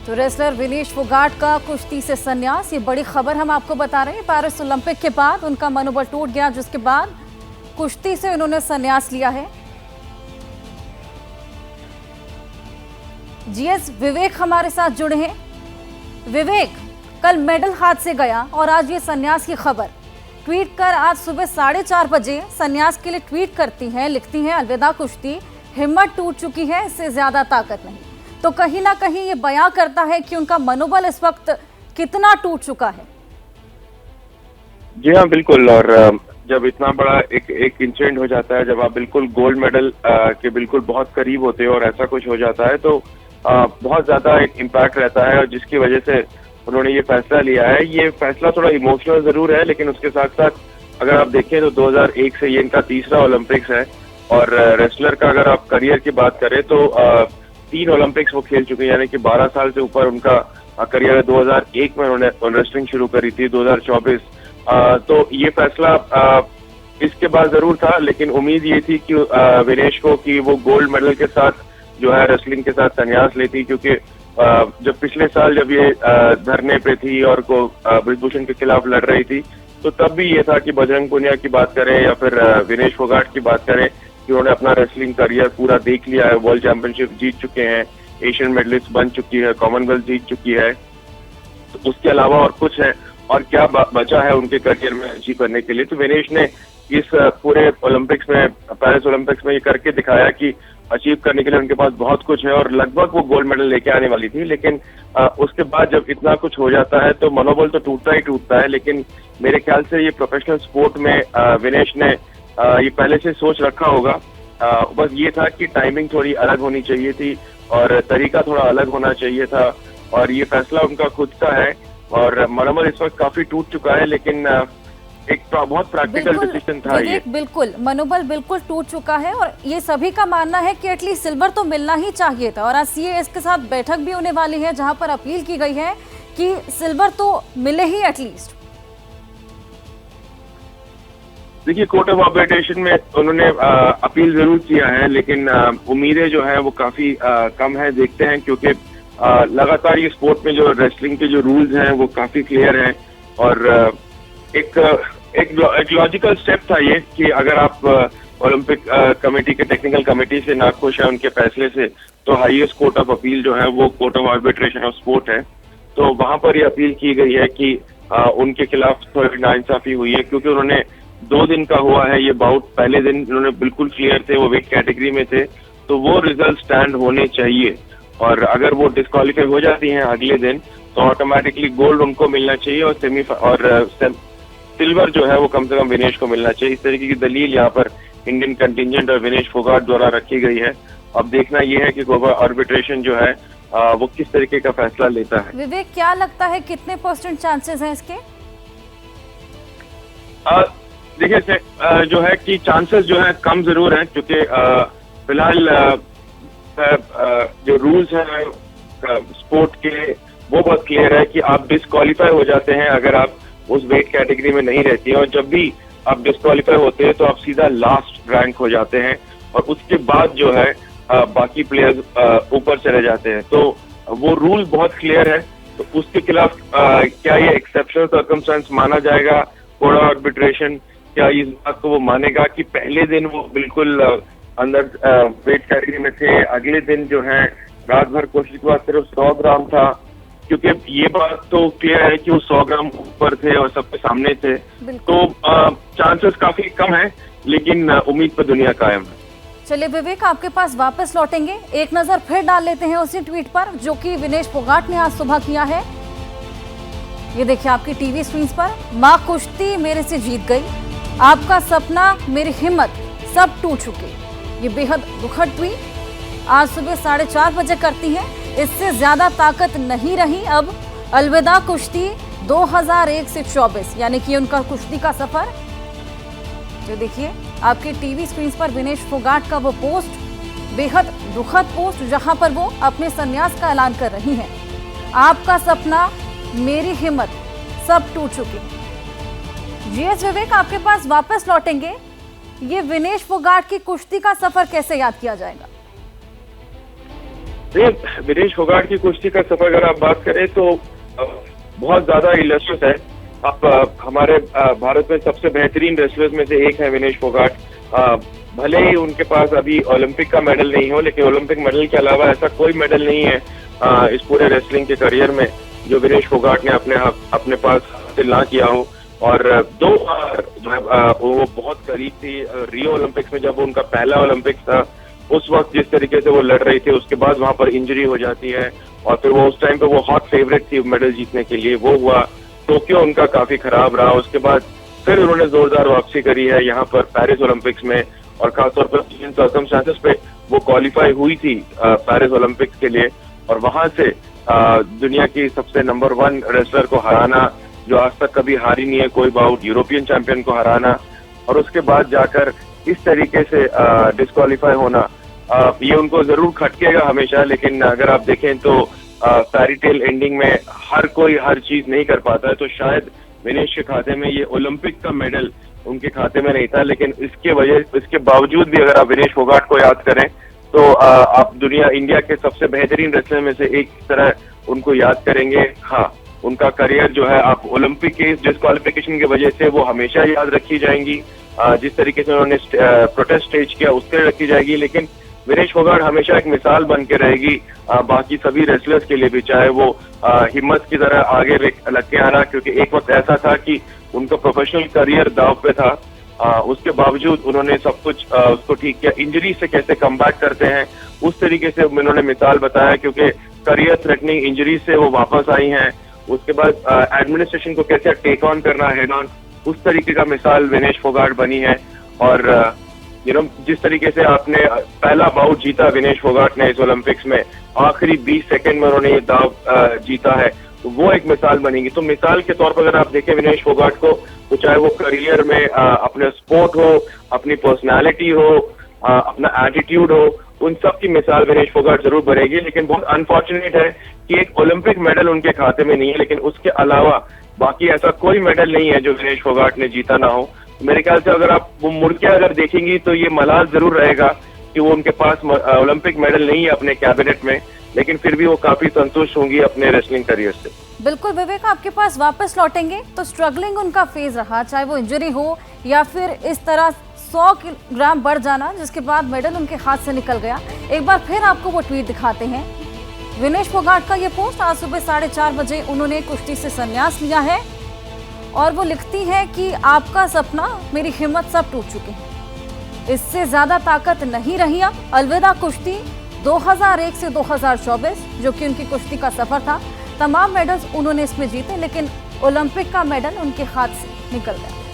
तो रेसलर विनेश फोगाट का कुश्ती से संन्यास, ये बड़ी खबर हम आपको बता रहे हैं। पेरिस ओलंपिक के बाद उनका मनोबल टूट गया, जिसके बाद कुश्ती से उन्होंने संन्यास लिया है। जीएस विवेक हमारे साथ जुड़े हैं। विवेक, कल मेडल हाथ से गया और आज ये संन्यास की खबर ट्वीट कर आज सुबह 4:30 बजे संन्यास के लिए ट्वीट करती हैं, लिखती हैं अलविदा कुश्ती, हिम्मत टूट चुकी है, इससे ज्यादा ताकत नहीं। तो कहीं ना कहीं ये बयां करता है कि उनका मनोबल इस वक्त कितना टूट चुका है। जी हाँ, बिल्कुल। और जब इतना बड़ा एक इंसिडेंट हो जाता है, जब आप बिल्कुल गोल्ड मेडल के बिल्कुल बहुत करीब होते हो और ऐसा कुछ हो जाता है, तो बहुत ज्यादा एक इम्पैक्ट रहता है, और जिसकी वजह से उन्होंने ये फैसला लिया है। ये फैसला थोड़ा इमोशनल जरूर है, लेकिन उसके साथ साथ अगर आप देखें तो 2001 से ये इनका तीसरा ओलंपिक्स है। और रेसलर का अगर आप करियर की बात करें तो 3 ओलंपिक्स वो खेल चुके हैं, यानी कि 12 साल से ऊपर उनका करियर है। 2001 में उन्होंने रेसलिंग शुरू करी थी, 2024। तो ये फैसला इसके बाद जरूर था, लेकिन उम्मीद ये थी कि विनेश को कि वो गोल्ड मेडल के साथ जो है रेसलिंग के साथ संन्यास लेती, क्योंकि जब पिछले साल जब ये धरने पे थी और को ब्रिजभूषण के खिलाफ लड़ रही थी, तो तब भी ये था कि बजरंग पुनिया की बात करें या फिर विनेश फोगाट की बात करें कि उन्होंने अपना रेसलिंग करियर पूरा देख लिया है। वर्ल्ड चैंपियनशिप जीत चुके हैं, एशियन मेडलिस्ट बन चुकी है, कॉमनवेल्थ जीत चुकी है, तो उसके अलावा और कुछ है और क्या बचा है उनके करियर में अचीव करने के लिए। तो विनेश ने इस पूरे ओलंपिक्स में, पेरिस ओलंपिक्स में ये करके दिखाया कि अचीव करने के लिए उनके पास बहुत कुछ है, और लगभग वो गोल्ड मेडल लेके आने वाली थी। लेकिन उसके बाद जब इतना कुछ हो जाता है तो मनोबल तो टूटता ही टूटता है। लेकिन मेरे ख्याल से ये प्रोफेशनल स्पोर्ट में विनेश ने ये पहले से सोच रखा होगा। बस ये था कि टाइमिंग थोड़ी अलग होनी चाहिए थी और तरीका थोड़ा अलग होना चाहिए था, और ये फैसला उनका खुद का है। और मनोबल इस वक्त काफी टूट चुका है, लेकिन एक बहुत प्रैक्टिकल डिसीजन था ये। बिल्कुल, मनोबल बिल्कुल टूट चुका है, और ये सभी का मानना है कि एटलीस्ट सिल्वर तो मिलना ही चाहिए था। और आज सीएएस के साथ बैठक भी होने वाली है, जहां पर अपील की गई है कि सिल्वर तो मिले ही एटलीस्ट। देखिए, कोर्ट ऑफ आर्बिट्रेशन में उन्होंने अपील जरूर किया है, लेकिन उम्मीदें जो है वो काफी कम है। देखते हैं, क्योंकि लगातार ये स्पोर्ट में जो रेसलिंग के जो रूल्स हैं वो काफी क्लियर हैं, और एक लॉजिकल स्टेप था ये कि अगर आप ओलंपिक कमेटी के टेक्निकल कमेटी से नाखुश है उनके फैसले से, तो हाईएस्ट कोर्ट ऑफ अपील जो है वो court of arbitration of sport है। तो वहां पर ये अपील की गई है कि उनके खिलाफ थोड़ी नाइंसाफी हुई है, क्योंकि उन्होंने 2 दिन का हुआ है ये बाउट। पहले दिन उन्होंने बिल्कुल क्लियर थे, वो वेट कैटेगरी में थे, तो वो रिजल्ट स्टैंड होने चाहिए। और अगर वो डिस्क्वालीफाई हो जाती हैं अगले दिन, तो ऑटोमेटिकली गोल्ड उनको मिलना चाहिए, और सिल्वर जो है वो कम से कम विनेश को मिलना चाहिए। इस तरीके की दलील यहाँ पर इंडियन कंटिजेंट और विनेश फोगाट द्वारा रखी गई है। अब देखना ये है कि कोर्ट आर्बिट्रेशन जो है वो किस तरीके का फैसला लेता है। विवेक, क्या लगता है कितने % चांसेस हैं इसके? देखिए, जो है कि चांसेस जो है कम जरूर हैं, क्योंकि फिलहाल जो रूल्स हैं स्पोर्ट के वो बहुत क्लियर है कि आप डिस्क्वालीफाई हो जाते हैं अगर आप उस वेट कैटेगरी में नहीं रहती हैं, और जब भी आप डिस्क्वालीफाई होते हैं तो आप सीधा लास्ट रैंक हो जाते हैं, और उसके बाद जो है बाकी प्लेयर्स ऊपर चले जाते हैं। तो वो रूल बहुत क्लियर है, तो उसके खिलाफ क्या ये एक्सेप्शनल सर्कमस्टेंस माना जाएगा कोर्ट ऑफ आर्बिट्रेशन? क्या इस बात को वो मानेगा कि पहले दिन वो बिल्कुल अंदर वेट कैटेगरी में थे, अगले दिन जो है रात भर कोशिश के बाद सिर्फ 100 ग्राम था? क्योंकि ये बात तो क्लियर है कि वो 100 ग्राम ऊपर थे और सबके सामने थे, तो चांसेस काफी कम है, लेकिन उम्मीद पर दुनिया कायम है। चलिए विवेक, आपके पास वापस लौटेंगे। एक नजर फिर डाल लेते हैं उसी ट्वीट पर जो कि विनेश फोगाट ने आज सुबह किया है। ये देखिए आपकी टीवी स्क्रीन पर, माँ कुश्ती मेरे से जीत गई, आपका सपना मेरी हिम्मत सब टूट चुके। ये बेहद दुखद ट्वीट आज सुबह 4:30 बजे करती है। इससे ज्यादा ताकत नहीं रही अब, अलविदा कुश्ती 2001 से 24, यानी कि उनका कुश्ती का सफर। जो देखिए आपकी टीवी स्क्रीन पर विनेश फोगाट का वो पोस्ट, बेहद दुखद पोस्ट, जहां पर वो अपने संन्यास का ऐलान कर रही हैं। आपका सपना मेरी हिम्मत सब टूट चुकी। जीएस विवेक, आपके पास वापस लौटेंगे। ये विनेश फोगाट की कुश्ती का सफर कैसे याद किया जाएगा? देखिए, विनेश फोगाट की कुश्ती का सफर अगर आप बात करें तो बहुत ज्यादा इलस्ट्रियस है। आप हमारे भारत में सबसे बेहतरीन रेसलर्स में से एक है विनेश फोगाट। भले ही उनके पास अभी ओलंपिक का मेडल नहीं हो, लेकिन ओलंपिक मेडल के अलावा ऐसा कोई मेडल नहीं है इस पूरे रेसलिंग के करियर में जो विनेश फोगाट ने अपने पास हासिल ना किया हो। और दो जो है वो बहुत करीब थी रियो ओलंपिक्स में, जब उनका पहला ओलंपिक्स था उस वक्त जिस तरीके से वो लड़ रही थी, उसके बाद वहां पर इंजरी हो जाती है और फिर वो उस टाइम पे वो हॉट फेवरेट थी मेडल जीतने के लिए, वो हुआ। टोक्यो उनका काफी खराब रहा, उसके बाद फिर उन्होंने जोरदार वापसी करी है यहाँ पर पेरिस ओलंपिक्स में, और खासतौर पर जिन सर्कमस्टेंसेस पे वो क्वालिफाई हुई थी पेरिस ओलंपिक्स के लिए, और वहां से दुनिया की सबसे नंबर 1 रेसलर को हराना, जो आज तक कभी हारी नहीं है कोई बाउट, यूरोपियन चैंपियन को हराना, और उसके बाद जाकर इस तरीके से डिस्क्वालीफाई होना, ये उनको जरूर खटकेगा हमेशा। लेकिन अगर आप देखें तो फेरी टेल एंडिंग में हर कोई हर चीज नहीं कर पाता है, तो शायद विनेश के खाते में ये ओलंपिक का मेडल उनके खाते में नहीं था। लेकिन इसके बावजूद भी अगर आप विनेश फोगाट को याद करें तो आप इंडिया के सबसे बेहतरीन रेसलर में से एक तरह उनको याद करेंगे। हाँ, उनका करियर जो है आप ओलंपिक के डिस्क्वालिफिकेशन की वजह से वो हमेशा याद रखी जाएंगी, जिस तरीके से उन्होंने प्रोटेस्ट स्टेज किया उसके लिए रखी जाएगी। लेकिन विनेश फोगाट हमेशा एक मिसाल बन के रहेगी बाकी सभी रेसलर्स के लिए भी, चाहे वो हिम्मत की तरह आगे लग के आना, क्योंकि एक वक्त ऐसा था कि उनका प्रोफेशनल करियर दांव पे था, उसके बावजूद उन्होंने सब कुछ उसको ठीक किया। इंजरी से कैसे कमबैक करते हैं उस तरीके से उन्होंने मिसाल बताया, क्योंकि करियर थ्रेटनिंग इंजरी से वो वापस आई हैं। उसके बाद एडमिनिस्ट्रेशन को कैसे टेक ऑन करना हेड ऑन, उस तरीके का मिसाल विनेश फोगाट बनी है। और जिस तरीके से आपने पहला बाउट जीता विनेश फोगाट ने इस ओलंपिक्स में, आखिरी 20 सेकंड में उन्होंने ये दाव जीता है, तो वो एक मिसाल बनेगी। तो मिसाल के तौर पर अगर आप देखें विनेश फोगाट को, तो चाहे वो करियर में अपने स्पोर्ट हो, अपनी पर्सनालिटी हो, अपना एटीट्यूड हो, उन सब की मिसाल विनेश फोगाट जरूर बनेगी। लेकिन बहुत अनफॉर्चुनेट है कि एक ओलंपिक मेडल उनके खाते में नहीं है, लेकिन उसके अलावा बाकी ऐसा कोई मेडल नहीं है जो विनेश फोगाट ने जीता ना हो। मेरे ख्याल से अगर आप वो मुड़ के अगर देखेंगी तो ये मलाल जरूर रहेगा कि वो उनके पास ओलंपिक मेडल नहीं है अपने कैबिनेट में, लेकिन फिर भी वो काफी संतुष्ट होंगी अपने रेसलिंग करियर से। बिल्कुल विवेक, आपके पास वापस लौटेंगे तो स्ट्रगलिंग उनका फेज रहा, चाहे वो इंजरी हो या फिर इस तरह 100 किलोग्राम बढ़ जाना जिसके बाद मेडल उनके हाथ से निकल गया। एक बार फिर आपको वो ट्वीट दिखाते हैं, विनेश फोगाट का ये पोस्ट, आज सुबह 4:30 बजे उन्होंने कुश्ती से संन्यास लिया है और वो लिखती हैं कि आपका सपना, मेरी हिम्मत सब टूट चुके हैं, इससे ज्यादा ताकत नहीं रही अब, अलविदा कुश्ती। 2001 से 2024 जो कि उनकी कुश्ती का सफर था, तमाम मेडल्स उन्होंने इसमें जीते, लेकिन ओलंपिक का मेडल उनके हाथ से निकल गया।